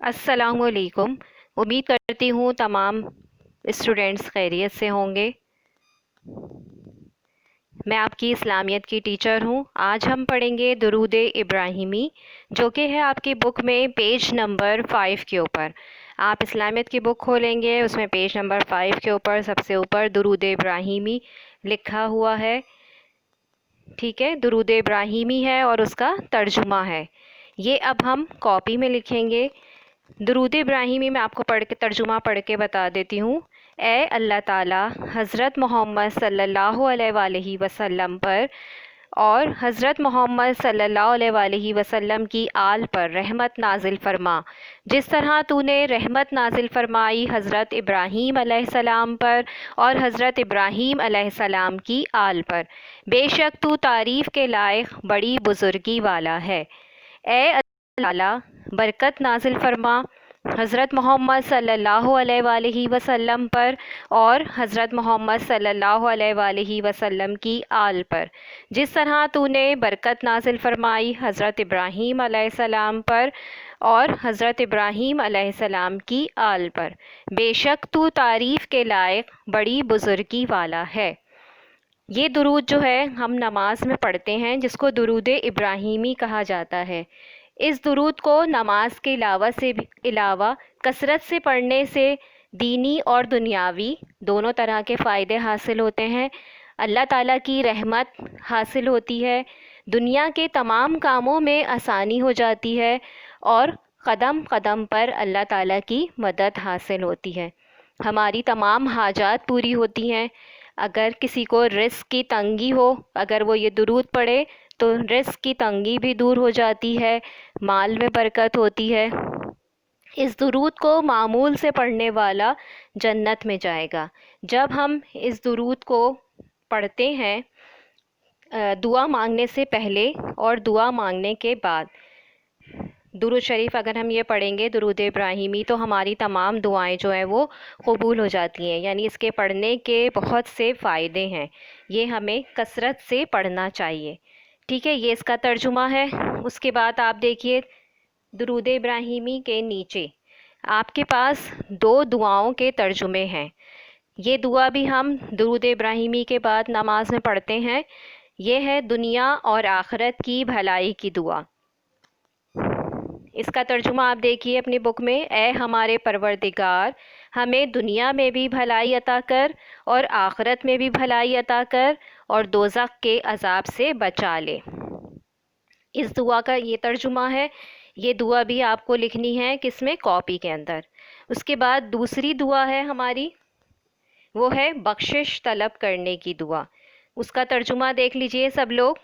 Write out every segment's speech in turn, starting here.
अस्सलाम वालेकुम। उम्मीद करती हूँ तमाम स्टूडेंट्स खैरियत से होंगे। मैं आपकी इस्लामियत की टीचर हूँ। आज हम पढ़ेंगे दुरूद इब्राहिमी, जो कि है आपकी बुक में पेज नंबर 5 के ऊपर। आप इस्लामियत की बुक खोलेंगे, उसमें पेज नंबर 5 के ऊपर सबसे ऊपर दुरूद इब्राहिमी लिखा हुआ है। ठीक है, दुरूद इब्राहिमी है और उसका तर्जुमा है। ये अब हम कॉपी में लिखेंगे। दुरूद इब्राहिमी मैं आपको पढ़ के तर्जुमा पढ़ के बता देती हूँ। ए अल्लाह ताला हज़रत मोहम्मद सल्लल्लाहु अलैहि वसल्लम पर और हज़रत मोहम्मद सल्लल्लाहु अलैहि वसल्लम की आल पर रहमत नाजिल फरमा, जिस तरह तूने रहमत नाजिल फरमाई हज़रत इब्राहीम अलैहिस्सलाम पर और हज़रत इब्राहीम अलैहिस्सलाम की आल पर। बेशक तू तारीफ़ के लायक बड़ी बुज़ुर्गी वाला है। ए अल्लाह ताला बरकत नाजिल फरमा हज़रत मोहम्मद सल्लल्लाहु अलैहि वसल्लम पर और हज़रत मोहम्मद सल्लल्लाहु अलैहि वसल्लम की आल पर, जिस तरह तूने बरकत नाजिल फरमाई हज़रत इब्राहीम अलैहिस्सलाम पर और हज़रत इब्राहीम अलैहिस्सलाम की आल पर। बेशक तू तारीफ़ के लायक बड़ी बुज़ुर्गी वाला है। ये दुरूद जो है हम नमाज में पढ़ते हैं, जिसको दुरूद इब्राहिमी कहा जाता है। इस दुरूद को नमाज के अलावा कसरत से पढ़ने से दीनी और दुनियावी दोनों तरह के फ़ायदे हासिल होते हैं। अल्लाह ताला की रहमत हासिल होती है, दुनिया के तमाम कामों में आसानी हो जाती है और क़दम क़दम पर अल्लाह ताला की मदद हासिल होती है। हमारी तमाम हाजात पूरी होती हैं। अगर किसी को रिस्क की तंगी हो, अगर वो ये दुरूद पढ़े तो रिस्क की तंगी भी दूर हो जाती है, माल में बरकत होती है। इस दुरूद को मामूल से पढ़ने वाला जन्नत में जाएगा। जब हम इस दुरूद को पढ़ते हैं दुआ मांगने से पहले और दुआ मांगने के बाद, दुरूद शरीफ अगर हम ये पढ़ेंगे दुरूद इब्राहिमी, तो हमारी तमाम दुआएं जो हैं वो कबूल हो जाती हैं। यानी इसके पढ़ने के बहुत से फ़ायदे हैं। ये हमें कसरत से पढ़ना चाहिए। ठीक है, ये इसका तर्जुमा है। उसके बाद आप देखिए दुरूद इब्राहिमी के नीचे आपके पास दो दुआओं के तर्जुमे हैं। ये दुआ भी हम दुरूद इब्राहिमी के बाद नमाज में पढ़ते हैं। ये है दुनिया और आखिरत की भलाई की दुआ। इसका तर्जुमा आप देखिए अपनी बुक में। ए हमारे परवरदिगार, हमें दुनिया में भी भलाई अता कर और आखिरत में भी भलाई अता कर और दोज़ख के अज़ाब से बचा ले। इस दुआ का ये तर्जुमा है। ये दुआ भी आपको लिखनी है किसमें, कॉपी के अंदर। उसके बाद दूसरी दुआ है हमारी, वो है बख्शिश तलब करने की दुआ। उसका तर्जुमा देख लीजिए सब लोग।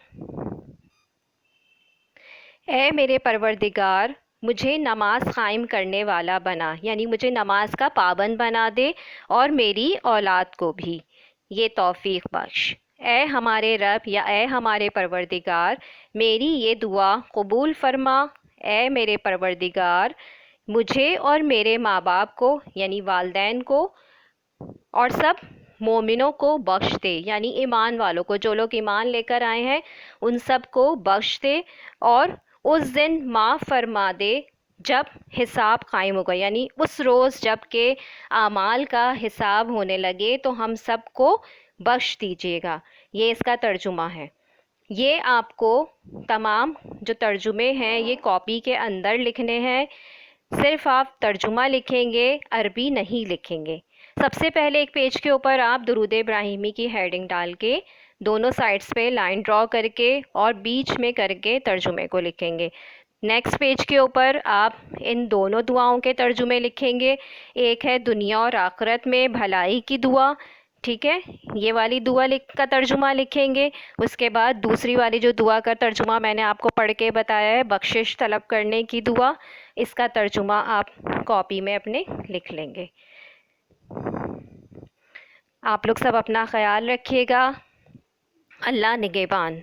ए मेरे परवरदिगार, मुझे नमाज क़ायम करने वाला बना, यानी मुझे नमाज का पाबंद बना दे और मेरी औलाद को भी ये तौफ़ीक बख्श। ए हमारे रब या ए हमारे परवरदिगार, मेरी ये दुआ कबूल फरमा। ए मेरे परवरदिगार, मुझे और मेरे माँ बाप को यानी वालदैन को और सब मोमिनों को बख्श दे, यानी ईमान वालों को, जो लोग ईमान लेकर आए हैं उन सब को बख्श दे। और उस दिन माफ़ फरमा दे जब हिसाब कायम होगा, यानी उस रोज़ जब के आमाल का हिसाब होने लगे तो हम सब को बख्श दीजिएगा। ये इसका तर्जुमा है। ये आपको तमाम जो तर्जुमे हैं ये कॉपी के अंदर लिखने हैं। सिर्फ आप तर्जुमा लिखेंगे, अरबी नहीं लिखेंगे। सबसे पहले एक पेज के ऊपर आप दुरूद इब्राहिमी की हेडिंग डाल के दोनों साइड्स पे लाइन ड्रॉ करके और बीच में करके तर्जुमे को लिखेंगे। नेक्स्ट पेज के ऊपर आप इन दोनों दुआओं के तर्जुमे लिखेंगे। एक है दुनिया और आखिरत में भलाई की दुआ, ठीक है, ये वाली दुआ का तर्जुमा लिखेंगे। उसके बाद दूसरी वाली जो दुआ का तर्जुमा मैंने आपको पढ़ के बताया है, बख्शिश तलब करने की दुआ, इसका तर्जुमा आप कॉपी में अपने लिख लेंगे। आप लोग सब अपना ख्याल रखिएगा। अल्लाह निगहबान।